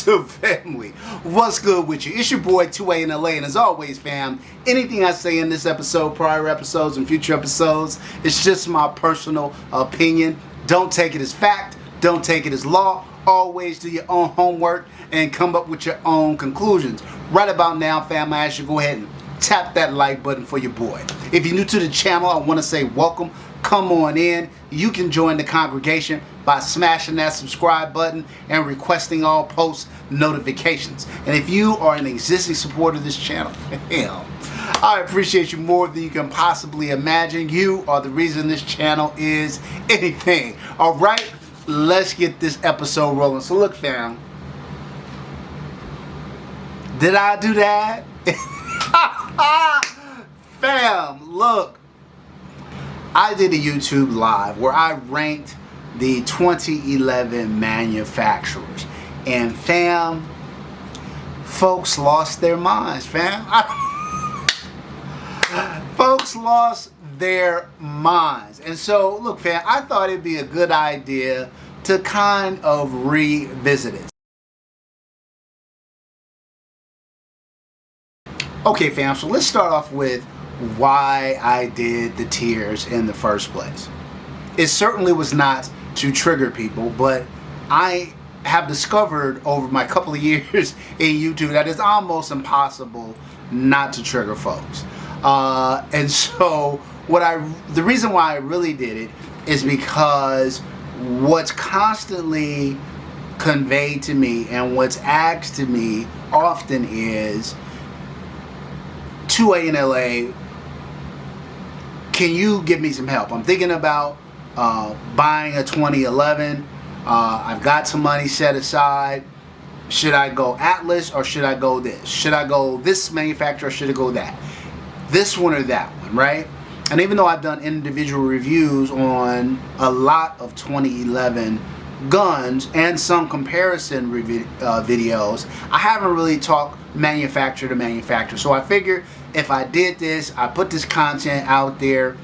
YouTube family, what's good with you? It's your boy 2A-N-LA, and as always, fam, anything I say in this episode, prior episodes, and future episodes, it's just my personal opinion. Don't take it as fact, don't take it as law. Always do your own homework and come up with your own conclusions. Right about now, fam, I ask you to go ahead and tap that like button for your boy. If you're new to the channel, I want to say welcome. Come on in. You can join the congregation by smashing that subscribe button and requesting all post notifications. And if you are an existing supporter of this channel, hell, I appreciate you more than you can possibly imagine. You are the reason this channel is anything. All right, let's get this episode rolling. So look, fam, did I do that? Fam, look, I did a YouTube live where I ranked the 2011 manufacturers, and fam, folks lost their minds, fam. Folks lost their minds. And so look, fam, I thought it'd be a good idea to kind of revisit it. Okay, fam, so let's start off with why I did the tiers in the first place. It certainly was not to trigger people, but I have discovered over my couple of years in YouTube that it's almost impossible not to trigger folks. And so the reason why I really did it is because what's constantly conveyed to me and what's asked to me often is, 2A-N-LA, can you give me some help? I'm thinking about buying a 2011. I've got some money set aside. Should I go Atlas or should I go this? Should I go this manufacturer or should I go that? This one or that one, right? And even though I've done individual reviews on a lot of 2011 guns and some comparison videos, I haven't really talked manufacturer to manufacturer. So I figured if I did this, I put this content out there,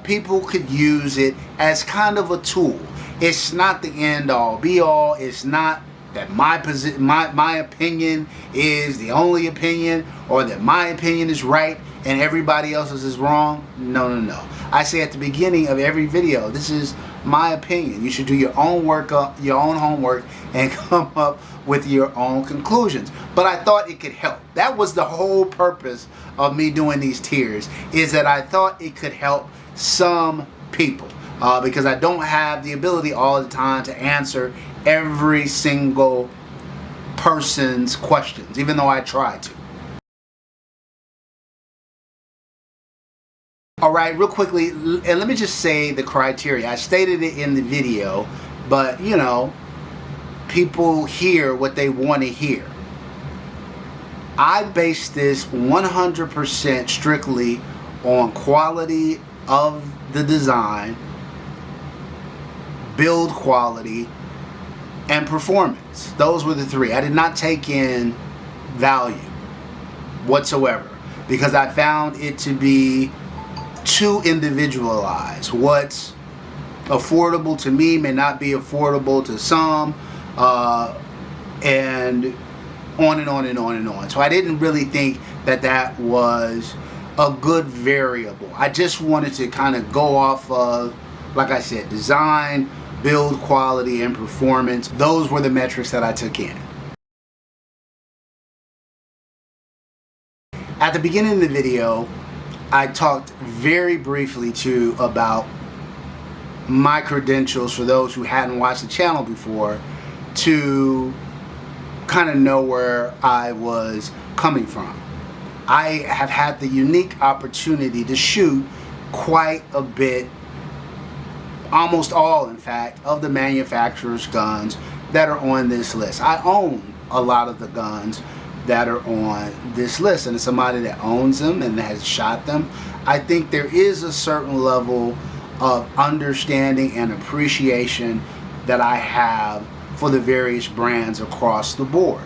people could use it as kind of a tool. It's not the end all be all. It's not that my opinion is the only opinion, or that my opinion is right and everybody else's is wrong. No. I say at the beginning of every video, this is my opinion. You should do your own work, your own homework, and come up with your own conclusions. But I thought it could help. That was the whole purpose of me doing these tiers, is that I thought it could help some people, because I don't have the ability all the time to answer every single person's questions, even though I try to. Alright, real quickly, and let me just say the criteria. I stated it in the video, but you know, people hear what they want to hear. I base this 100% strictly on quality of the design, build quality, and performance. Those were the three. I did not take in value whatsoever, because I found it to be too individualized. What's affordable to me may not be affordable to some, and on and on and on and on. So I didn't really think that that was a good variable. I just wanted to kind of go off of, like I said, design, build quality, and performance. Those were the metrics that I took in. At the beginning of the video, I talked very briefly too about my credentials for those who hadn't watched the channel before, to kind of know where I was coming from. I have had the unique opportunity to shoot quite a bit, almost all in fact, of the manufacturers' guns that are on this list. I own a lot of the guns that are on this list, and as somebody that owns them and has shot them, I think there is a certain level of understanding and appreciation that I have for the various brands across the board.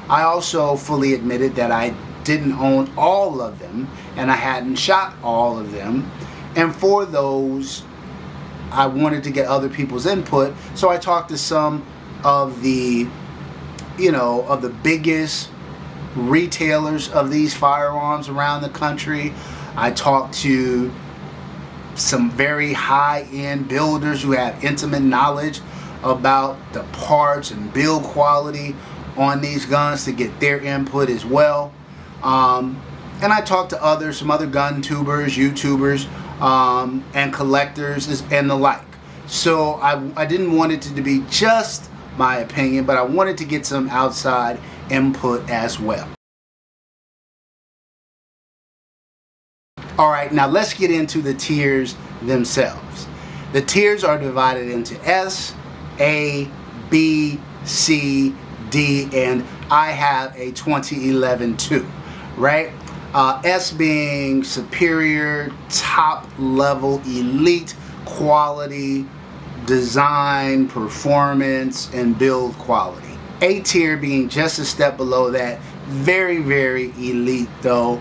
I also fully admitted that I didn't own all of them and I hadn't shot all of them, and for those I wanted to get other people's input, so I talked to some of the of the biggest retailers of these firearms around the country. I talked to some very high-end builders who have intimate knowledge about the parts and build quality on these guns to get their input as well. And I talked to some other gun tubers, YouTubers, and collectors and the like. So I didn't want it to be just my opinion, but I wanted to get some outside input as well. All right, now let's get into the tiers themselves. The tiers are divided into S, A, B, C, D, and I have a 2011 too, right? S being superior, top level, elite quality, design, performance, and build quality. A tier being just a step below that, very, very elite though.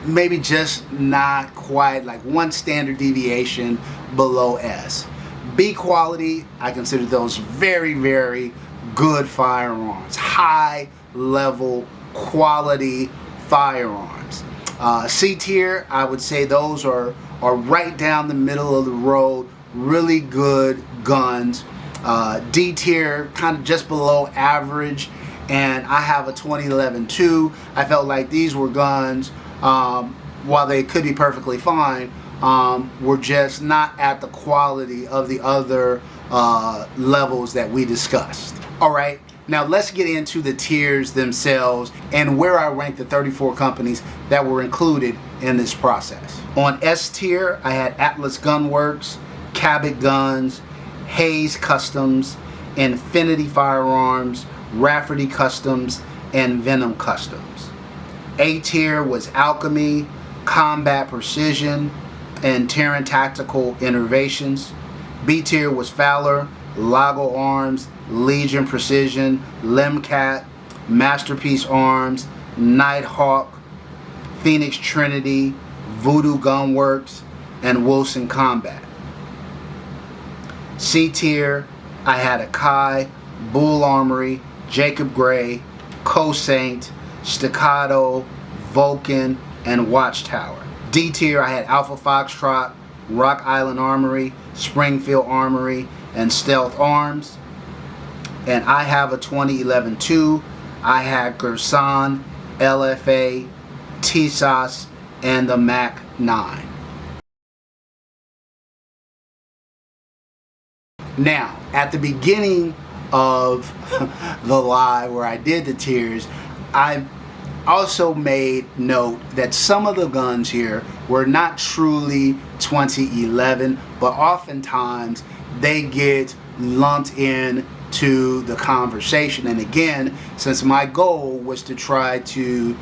Maybe just not quite, like one standard deviation below S. B quality, I consider those very, very good firearms, high level quality firearms. C tier, I would say those are right down the middle of the road, really good guns. D tier, kind of just below average, and I have a 2011 too. I felt like these were guns, while they could be perfectly fine, were just not at the quality of the other levels that we discussed. All right, now let's get into the tiers themselves and where I rank the 34 companies that were included in this process. On S tier, I had Atlas Gun Works, Cabot Guns, Hayes Customs, Infinity Firearms, Rafferty Customs, and Venom Customs. A tier was Alchemy, Combat Precision, and Terran Tactical Innovations. B tier was Fowler, Lago Arms, Legion Precision, Limcat, Masterpiece Arms, Nighthawk, Phoenix Trinity, Voodoo Gunworks, and Wilson Combat. C tier, I had Akai, Bull Armory, Jacob Gray, Co-Saint, Staccato, Vulcan, and Watchtower. D tier, I had Alpha Foxtrot, Rock Island Armory, Springfield Armory, and Stealth Arms. And I have a 2011 too. I had Gerson, LFA, TSAS, and the Mac 9. Now, at the beginning of the live where I did the tiers, I also made note that some of the guns here were not truly 2011, but oftentimes they get lumped in to the conversation. And again, since my goal was to try to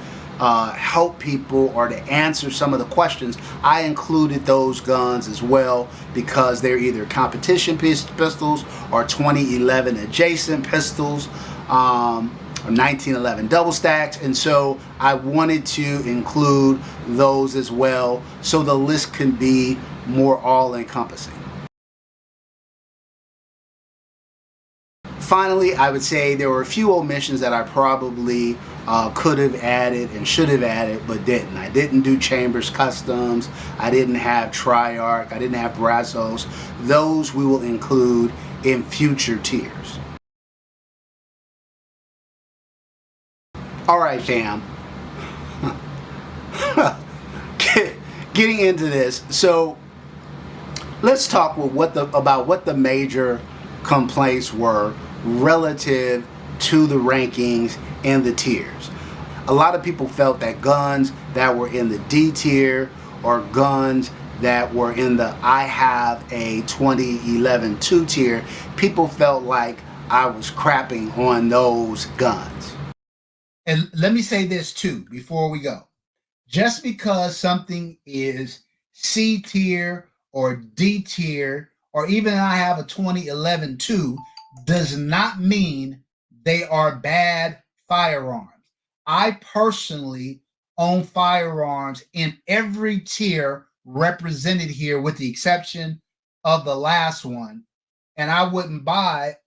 help people or to answer some of the questions, I included those guns as well because they're either competition pistols or 2011 adjacent pistols, or 1911 double stacks, and so I wanted to include those as well so the list can be more all-encompassing. Finally, I would say there were a few omissions that I probably could have added and should have added but didn't. I didn't do Chambers Customs, I didn't have Triarch, I didn't have Brazos. Those we will include in future tiers. Alright fam, getting into this, so let's talk about what the major complaints were relative to the rankings and the tiers. A lot of people felt that guns that were in the D tier or guns that were in the I have a 2011 2 tier, people felt like I was crapping on those guns. And let me say this too before we go. Just because something is C tier or D tier, or even I have a 2011 2, does not mean they are bad firearms. I personally own firearms in every tier represented here with the exception of the last one, and I wouldn't buy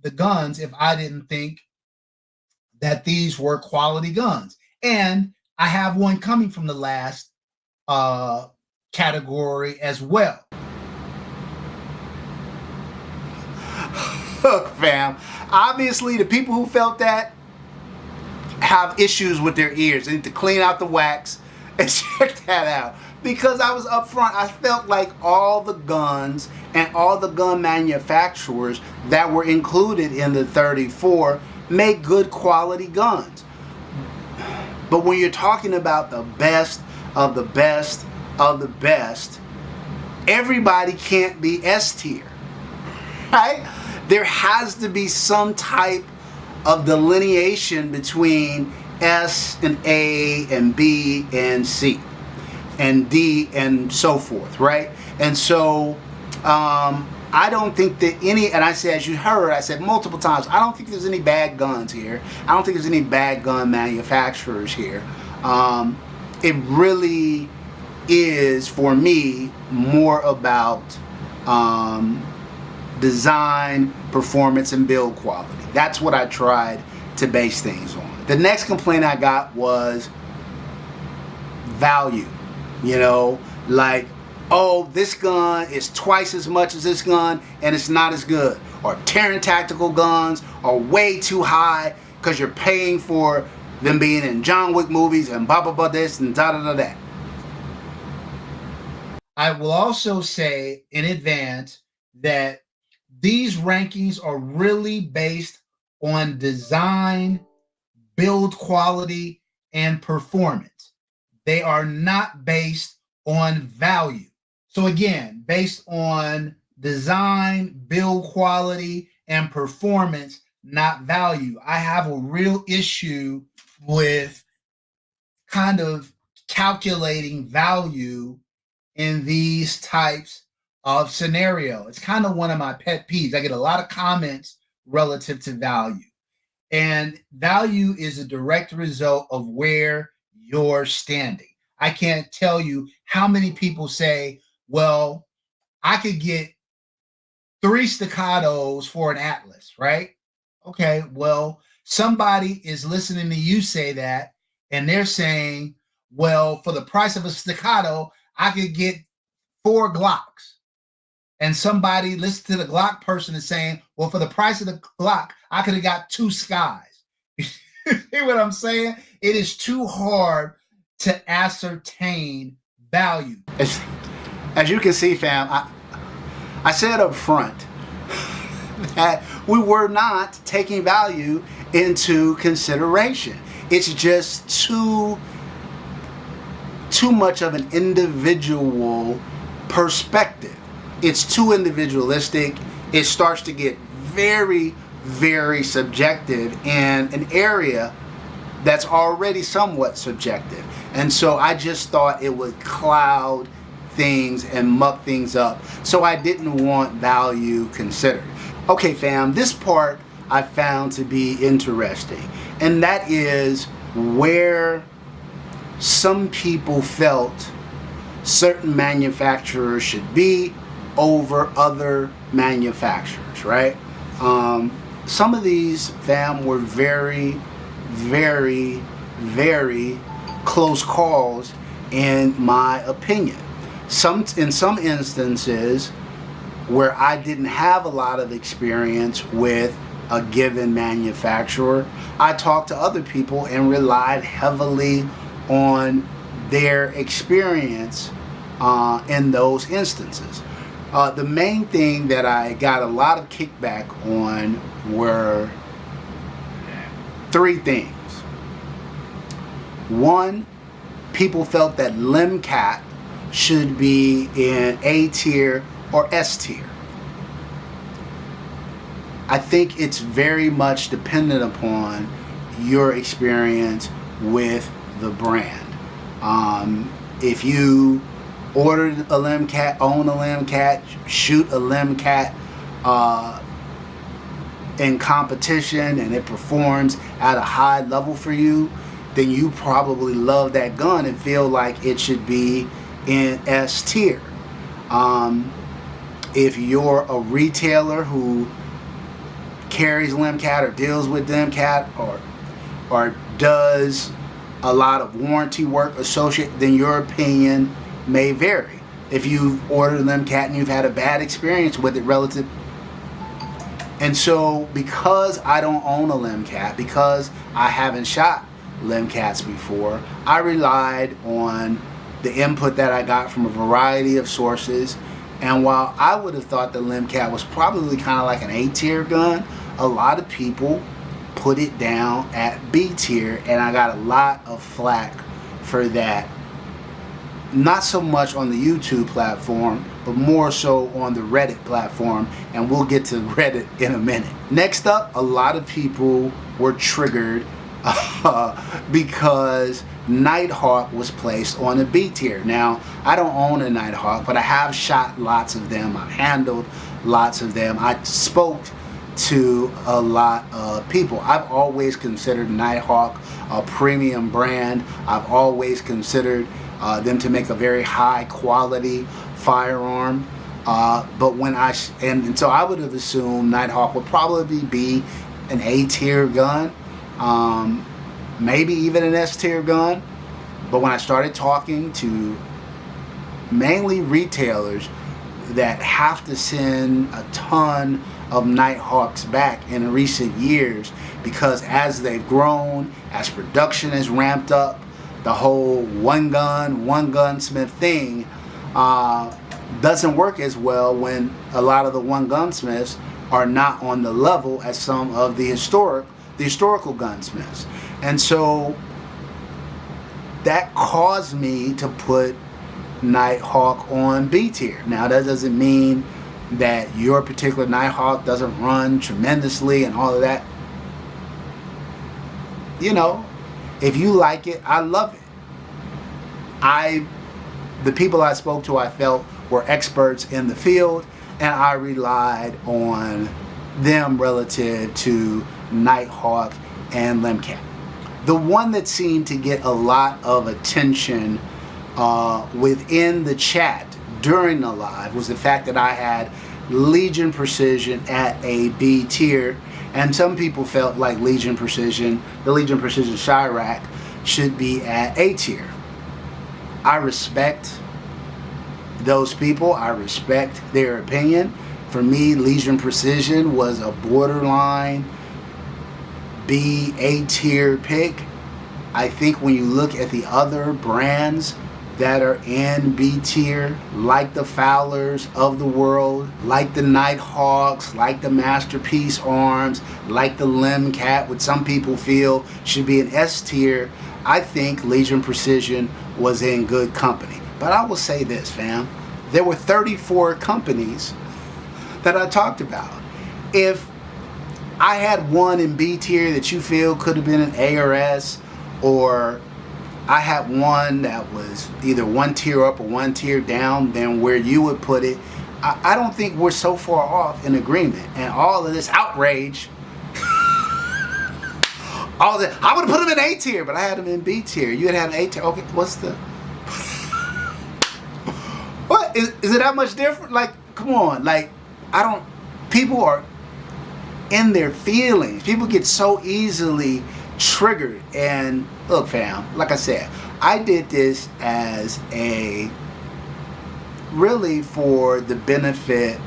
the guns if I didn't think that these were quality guns. And I have one coming from the last category as well. Look, fam, obviously the people who felt that have issues with their ears. They need to clean out the wax and check that out. Because I was upfront, I felt like all the guns and all the gun manufacturers that were included in the 34 make good quality guns. But when you're talking about the best of the best of the best, everybody can't be S tier, right? There has to be some type of delineation between S and A and B and C and D and so forth, right? And so I don't think that any, and I said, as you heard, I said multiple times, I don't think there's any bad guns here. I don't think there's any bad gun manufacturers here. It really is, for me, more about design, performance, and build quality. That's what I tried to base things on. The next complaint I got was value. You know, like, oh, this gun is twice as much as this gun and it's not as good. Or Terran tactical guns are way too high because you're paying for them being in John Wick movies and blah blah blah this and da da da that. I will also say in advance that these rankings are really based on design, build quality, and performance. They are not based on value. So again, based on design, build quality, and performance, not value. I have a real issue with kind of calculating value in these types of scenario. It's kind of one of my pet peeves. I get a lot of comments relative to value. And value is a direct result of where you're standing. I can't tell you how many people say, well, I could get 3 staccatos for an Atlas, right? Okay, well, somebody is listening to you say that, and they're saying, well, for the price of a staccato, I could get 4 Glocks. And somebody listening to the Glock person is saying, well, for the price of the Glock, I could have got 2 Skies. You see what I'm saying? It is too hard to ascertain value. As you can see, fam, I said up front that we were not taking value into consideration. It's just too much of an individual perspective. It's too individualistic. It starts to get very, very subjective in an area that's already somewhat subjective. And so I just thought it would cloud things and muck things up. So I didn't want value considered. Okay, fam, this part I found to be interesting. And that is where some people felt certain manufacturers should be over other manufacturers, right? Some of these, fam, were very, very, very close calls in my opinion. In some instances where I didn't have a lot of experience with a given manufacturer, I talked to other people and relied heavily on their experience in those instances. The main thing that I got a lot of kickback on were 3 things. One, people felt that LimCat should be in A tier or S tier. I think it's very much dependent upon your experience with the brand. If you ordered a LimCat, own a LimCat, shoot a LimCat in competition and it performs at a high level for you, then you probably love that gun and feel like it should be in S tier. If you're a retailer who carries Limcat or deals with Limcat or does a lot of warranty work associated, then your opinion may vary. If you've ordered Limcat and you've had a bad experience with it relative. And so because I don't own a Limcat, because I haven't shot Limcats before, I relied on the input that I got from a variety of sources. And while I would have thought the Limcat was probably kind of like an A-tier gun, a lot of people put it down at B-tier, and I got a lot of flack for that. Not so much on the YouTube platform, but more so on the Reddit platform, and we'll get to Reddit in a minute. Next up, a lot of people were triggered because Nighthawk was placed on the B tier. Now, I don't own a Nighthawk, but I have shot lots of them. I've handled lots of them. I spoke to a lot of people. I've always considered Nighthawk a premium brand. I've always considered them to make a very high quality firearm. But when and so I would have assumed Nighthawk would probably be an A tier gun. Maybe even an S tier gun. But when I started talking to mainly retailers that have to send a ton of Nighthawks back in recent years, because as they've grown, as production has ramped up, the whole one gunsmith thing doesn't work as well when a lot of the one gunsmiths are not on the level as some of the historical gunsmiths. And so that caused me to put Nighthawk on B tier. Now, that doesn't mean that your particular Nighthawk doesn't run tremendously and all of that. You know, if you like it, I love it. The people I spoke to, I felt were experts in the field, and I relied on them relative to Nighthawk and Limcat. The one that seemed to get a lot of attention within the chat during the live was the fact that I had Legion Precision at a B tier, and some people felt like the Legion Precision Chirac should be at A tier. I respect those people. I respect their opinion. For me, Legion Precision was a borderline B, A tier pick. I think when you look at the other brands that are in B tier, like the Fowlers of the world, like the Nighthawks, like the Masterpiece Arms, like the Limcat, which some people feel should be an S tier, I think Legion Precision was in good company. But I will say this, fam. There were 34 companies that I talked about. If I had one in B tier that you feel could have been an A or S, or I had one that was either one tier up or one tier down than where you would put it, I don't think we're so far off in agreement. And all of this outrage, all that, I would have put him in A tier, but I had him in B tier. You had an A tier. Okay, what's the... What? Is it that much different? Like, come on. Like, people are in their feelings. People get so easily triggered. And look, fam, like I said, I did this as really for the benefit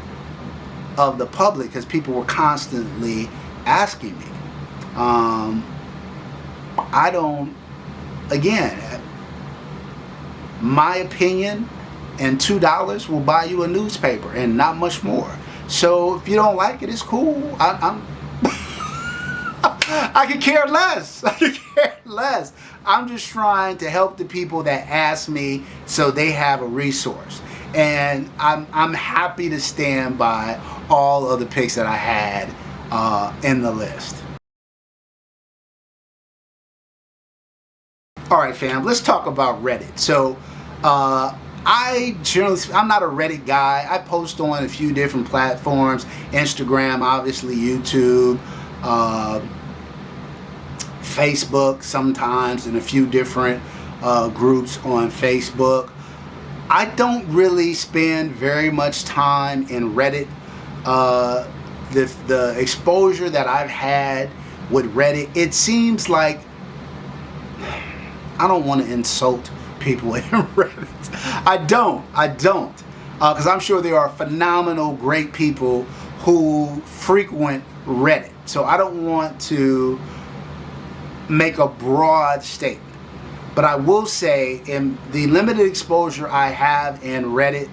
of the public, because people were constantly asking me. Again, my opinion and $2 will buy you a newspaper and not much more. So if you don't like it, it's cool. I could care less. I could care less. I'm just trying to help the people that ask me so they have a resource. And I'm happy to stand by all of the picks that I had in the list. Alright, fam, let's talk about Reddit. So I'm not a Reddit guy. I post on a few different platforms. Instagram, obviously, YouTube, Facebook sometimes, and a few different groups on Facebook. I don't really spend very much time in Reddit. the exposure that I've had with Reddit, it seems like, I don't want to insult people in Reddit. I don't. Because I'm sure there are phenomenal, great people who frequent Reddit. So I don't want to make a broad statement. But I will say, in the limited exposure I have in Reddit,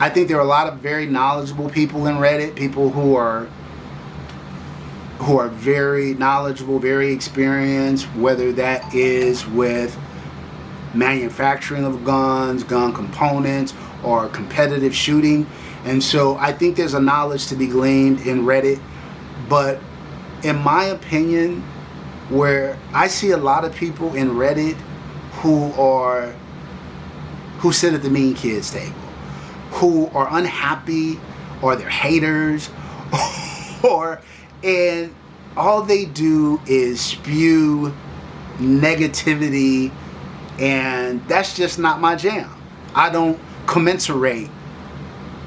I think there are a lot of very knowledgeable people in Reddit, people who are very knowledgeable, very experienced, whether that is with manufacturing of guns, gun components, or competitive shooting. And so I think there's a knowledge to be gleaned in Reddit. But in my opinion, where I see a lot of people in Reddit who sit at the mean kids table, who are unhappy, or they're haters, and all they do is spew negativity, and that's just not my jam. I don't commensurate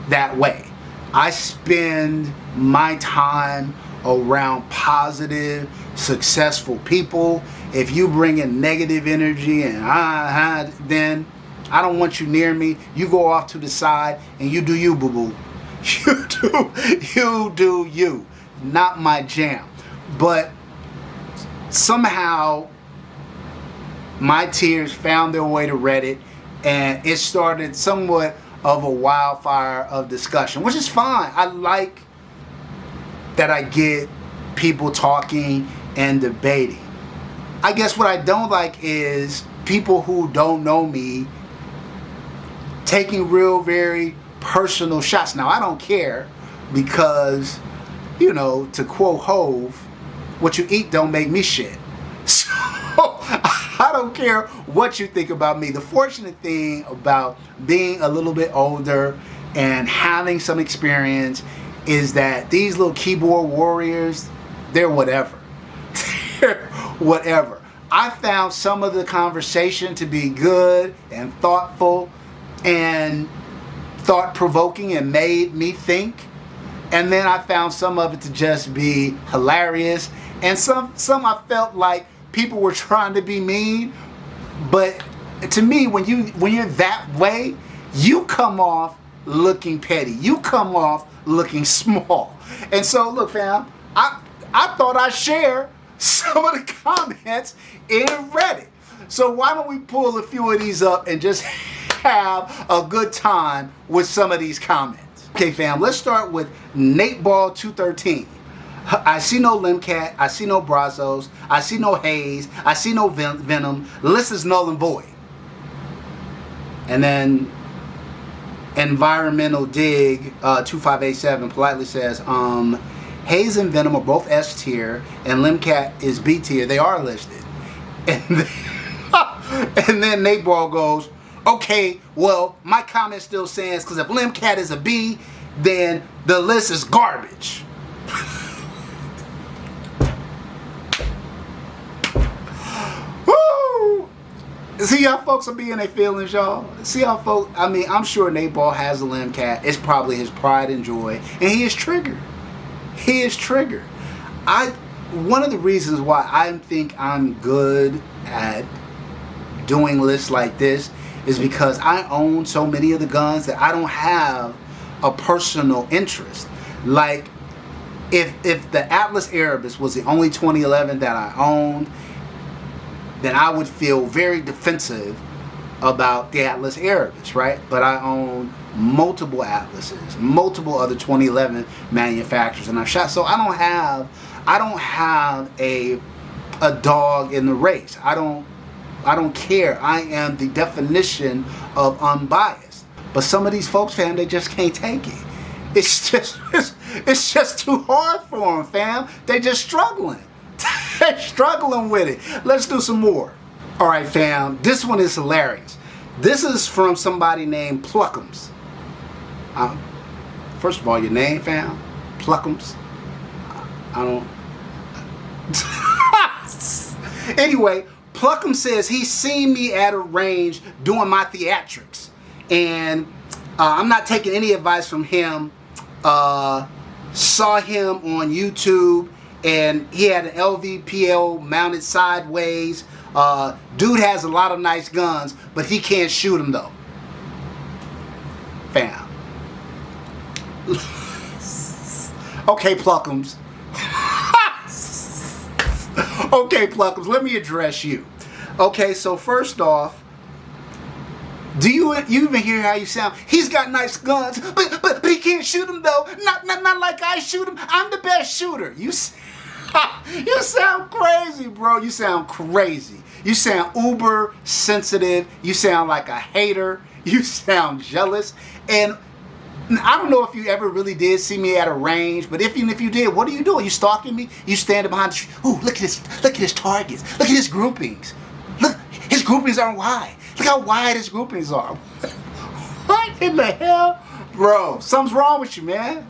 that way. I spend my time around positive, successful people. If you bring in negative energy and then I don't want you near me. You go off to the side and you do you, boo-boo. You do you. Not my jam. But somehow my tears found their way to Reddit, and it started somewhat of a wildfire of discussion, which is fine. I like that I get people talking and debating. I guess what I don't like is people who don't know me taking very personal shots. Now, I don't care because, to quote Hove, what you eat don't make me shit. So I don't care what you think about me. The fortunate thing about being a little bit older and having some experience is that these little keyboard warriors, they're whatever. They're whatever. I found some of the conversation to be good and thoughtful and thought-provoking and made me think. And then I found some of it to just be hilarious. And some I felt like people were trying to be mean. But to me, when you're that way, you come off looking petty. You come off looking small. And so, look, fam, I thought I'd share some of the comments in Reddit. So why don't we pull a few of these up and just have a good time with some of these comments. Okay, fam, let's start with NateBall213. I see no Limcat, I see no Brazos, I see no Haze, I see no Venom. The list is null and void. And then Environmental Dig 2587 politely says, Haze and Venom are both S tier and Limcat is B tier. They are listed. And then Nate Ball goes, okay, well, my comment still stands because if Limcat is a B, then the list is garbage. Woo! See how folks are being their feelings, y'all? See how folks, I'm sure Nate Ball has a Limcat. It's probably his pride and joy. And he is triggered. He is triggered. One of the reasons why I think I'm good at doing lists like this is because I own so many of the guns that I don't have a personal interest. Like, if the Atlas Erebus was the only 2011 that I owned, then I would feel very defensive about the Atlas Erebus, right? But I own multiple Atlases, multiple other 2011 manufacturers, and I've shot. So I don't have a dog in the race. I don't care. I am the definition of unbiased. But some of these folks, fam, they just can't take it. It's just too hard for them, fam. They just struggling. They're struggling with it. Let's do some more. All right, fam. This one is hilarious. This is from somebody named Pluckums. First of all, your name, fam? Pluckums. I don't. Anyway, Pluckham says he's seen me at a range doing my theatrics, and I'm not taking any advice from him Saw him on YouTube, and he had an LVPL mounted sideways. Dude has a lot of nice guns, but he can't shoot them though. Fam. Okay, Pluckums. Okay, Pluckums, let me address you. Okay, so first off, do you even hear how you sound? He's got nice guns, but he can't shoot them though. Not like I shoot them. I'm the best shooter. You sound crazy, bro. You sound crazy. You sound uber sensitive. You sound like a hater. You sound jealous. And I don't know if you ever really did see me at a range, but even if you did, what are you doing? You stalking me? You standing behind the tree? Ooh, look at his targets. Look at his groupings. Look, his groupings are wide. Look how wide his groupings are. What in the hell? Bro, something's wrong with you, man.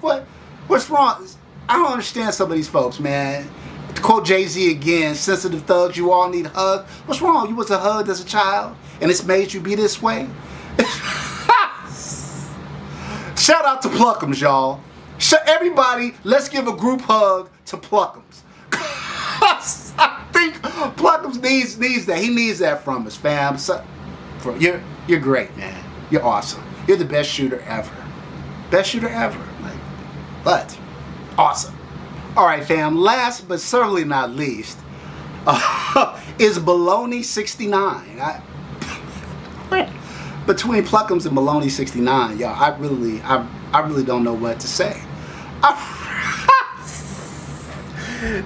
What's wrong? I don't understand some of these folks, man. To quote Jay-Z again, sensitive thugs, you all need hugs. What's wrong? You was hugged as a child, and it's made you be this way? Shout out to Pluckums, y'all. Everybody, let's give a group hug to Pluckums. I think Pluckums needs that. He needs that from us, fam. So, bro, you're great, man. You're awesome. You're the best shooter ever. Best shooter ever. But awesome. All right, fam. Last but certainly not least is Baloney 69. Between Pluckums and Baloney 69, y'all, I really don't know what to say.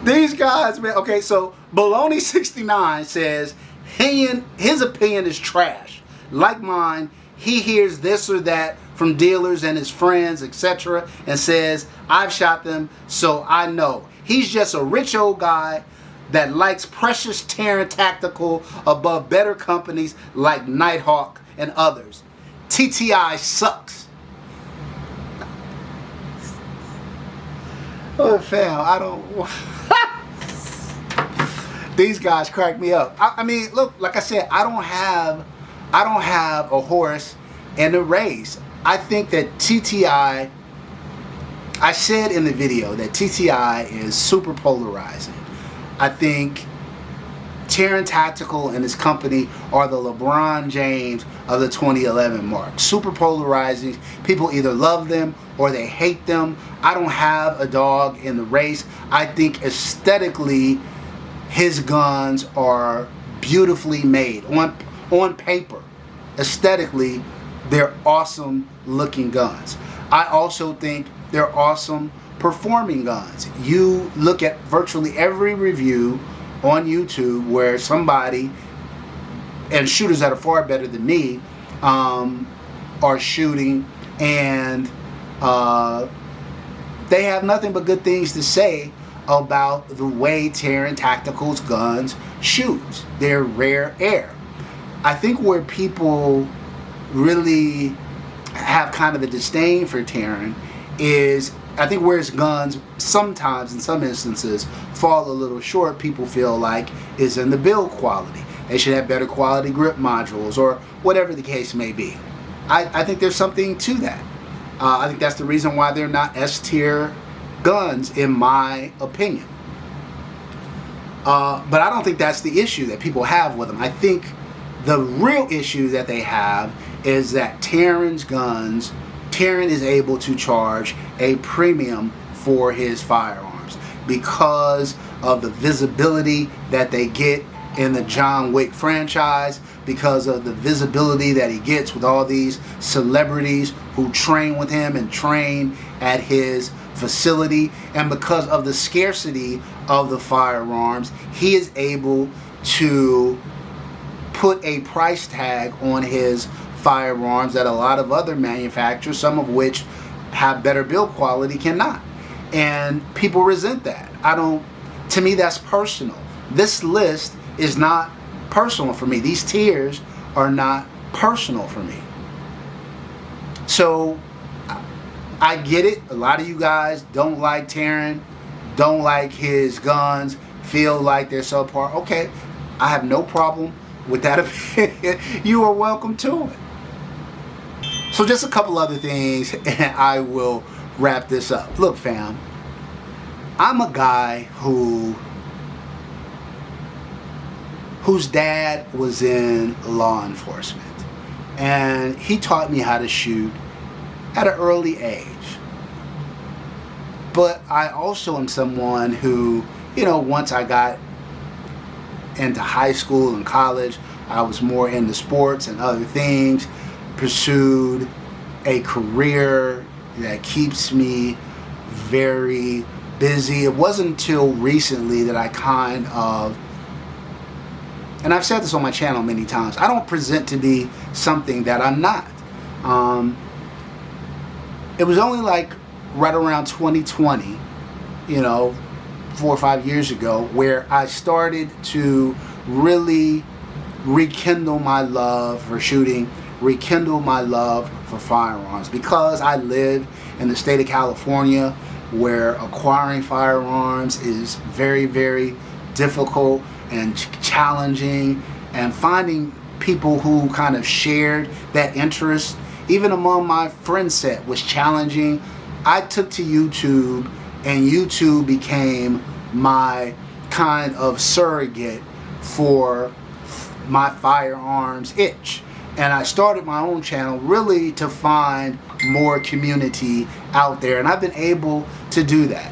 These guys, man. Okay, so Baloney 69 says his opinion is trash. Like mine, he hears this or that from dealers and his friends, etc., and says, I've shot them, so I know. He's just a rich old guy that likes precious Terran Tactical above better companies like Nighthawk and others. TTI sucks. Oh, fam, I don't... These guys crack me up. I mean, look, like I said, I don't have a horse in the race. I think that TTI, I said in the video that TTI is super polarizing. I think Terran Tactical and his company are the LeBron James of the 2011 mark. Super polarizing. People either love them or they hate them. I don't have a dog in the race. I think aesthetically his guns are beautifully made. On paper, aesthetically, they're awesome looking guns. I also think they're awesome performing guns. You look at virtually every review on YouTube where somebody, and shooters that are far better than me, are shooting, and they have nothing but good things to say about the way Terran Tactical's guns shoots. They're rare air. I think where people really have kind of a disdain for Terran is, I think where his guns sometimes, in some instances, fall a little short, people feel like, is in the build quality. They should have better quality grip modules or whatever the case may be. I think there's something to that. I think that's the reason why they're not S-tier guns, in my opinion. But I don't think that's the issue that people have with them. I think the real issue that they have is that Terran is able to charge a premium for his firearms because of the visibility that they get in the John Wick franchise, because of the visibility that he gets with all these celebrities who train with him and train at his facility, and because of the scarcity of the firearms, he is able to put a price tag on his firearms that a lot of other manufacturers, some of which have better build quality, cannot. And people resent that. To me, that's personal. This list is not personal for me. These tiers are not personal for me. So I get it. A lot of you guys don't like Terran, don't like his guns, feel like they're subpar. Okay, I have no problem with that opinion. You are welcome to it. So just a couple other things, and I will wrap this up. Look, fam, I'm a guy whose dad was in law enforcement, and he taught me how to shoot at an early age. But I also am someone who, once I got into high school and college, I was more into sports and other things, pursued a career that keeps me very busy. It wasn't until recently that I kind of, and I've said this on my channel many times, I don't present to be something that I'm not. It was only like right around 2020, 4 or 5 years ago, where I started to really rekindle my love for shooting, rekindle my love for firearms, because I live in the state of California, where acquiring firearms is very, very difficult and challenging, and finding people who kind of shared that interest, even among my friend set, was challenging. I took to YouTube, and YouTube became my kind of surrogate for my firearms itch. And I started my own channel really to find more community out there, and I've been able to do that.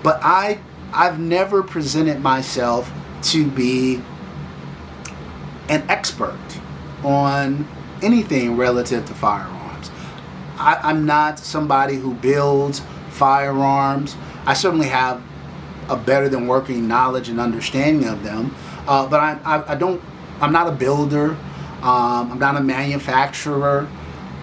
But I've never presented myself to be an expert on anything relative to firearms. I'm not somebody who builds firearms. I certainly have a better than working knowledge and understanding of them, but I'm not a builder. I'm not a manufacturer.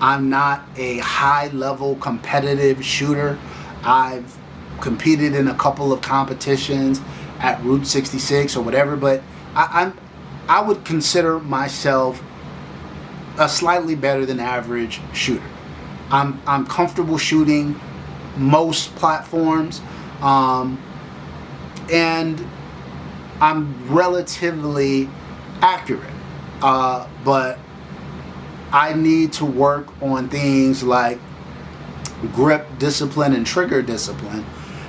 I'm not a high-level competitive shooter. I've competed in a couple of competitions at Route 66 or whatever, but I would consider myself a slightly better than average shooter. I'm comfortable shooting most platforms, and I'm relatively accurate. But I need to work on things like grip discipline and trigger discipline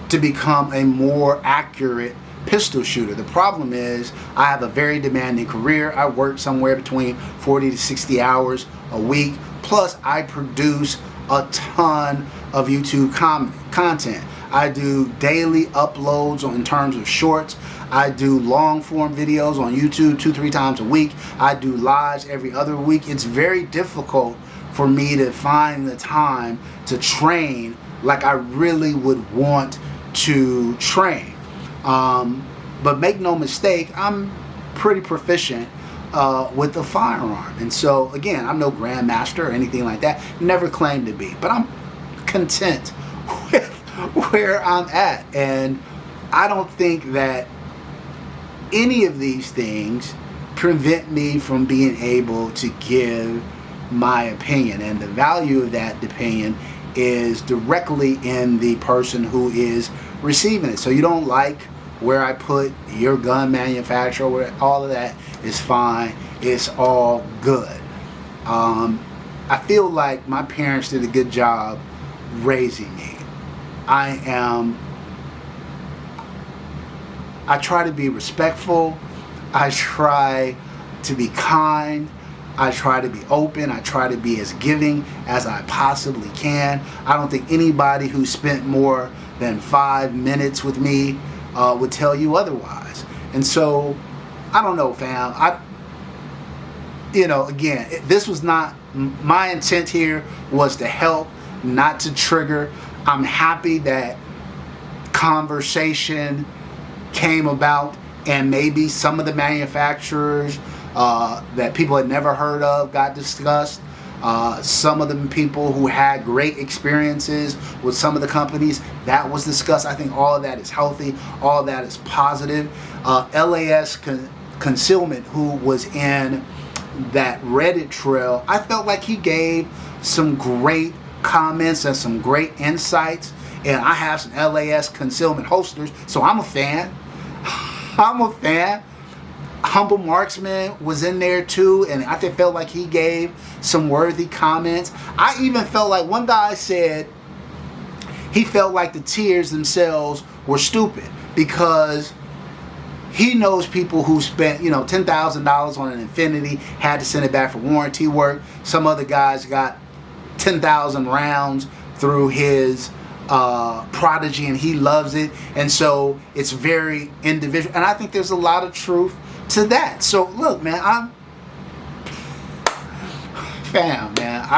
to become a more accurate pistol shooter. The problem is I have a very demanding career. I work somewhere between 40 to 60 hours a week. Plus I produce a ton of YouTube content. I do daily uploads in terms of shorts. I do long form videos on YouTube 2-3 times a week. I do lives every other week. It's very difficult for me to find the time to train like I really would want to train. But make no mistake, I'm pretty proficient with the firearm. And so again, I'm no grandmaster or anything like that. Never claimed to be. But I'm content with where I'm at. And I don't think that any of these things prevent me from being able to give my opinion, and the value of that opinion is directly in the person who is receiving it. So you don't like where I put your gun manufacturer, where all of that is fine, it's all good. I feel like my parents did a good job raising me. I try to be respectful. I try to be kind. I try to be open. I try to be as giving as I possibly can. I don't think anybody who spent more than 5 minutes with me would tell you otherwise. And so, I don't know, fam. Again, this was not, my intent here was to help, not to trigger. I'm happy that conversation came about, and maybe some of the manufacturers that people had never heard of got discussed. Some of the people who had great experiences with some of the companies, that was discussed. I think all of that is healthy. All of that is positive. LAS Concealment, who was in that Reddit trail, I felt like he gave some great comments and some great insights. And I have some LAS Concealment holsters, so I'm a fan. I'm a fan. Humble Marksman was in there too, and I felt like he gave some worthy comments. I even felt like one guy said he felt like the tiers themselves were stupid because he knows people who spent, $10,000 on an Infinity, had to send it back for warranty work. Some other guys got 10,000 rounds through his Prodigy, and he loves it. And so it's very individual. And I think there's a lot of truth to that. So look, man, I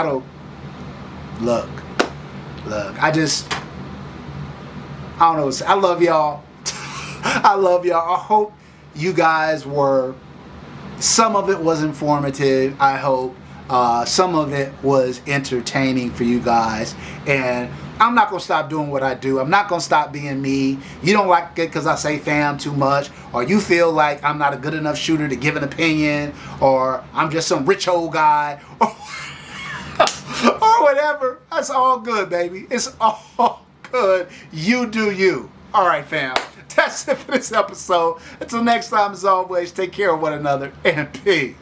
don't look. I don't know. I love y'all. I love y'all. I hope you guys some of it was informative. I hope some of it was entertaining for you guys. And I'm not going to stop doing what I do. I'm not going to stop being me. You don't like it because I say fam too much, or you feel like I'm not a good enough shooter to give an opinion, or I'm just some rich old guy, or whatever. That's all good, baby. It's all good. You do you. All right, fam. That's it for this episode. Until next time, as always, take care of one another and peace.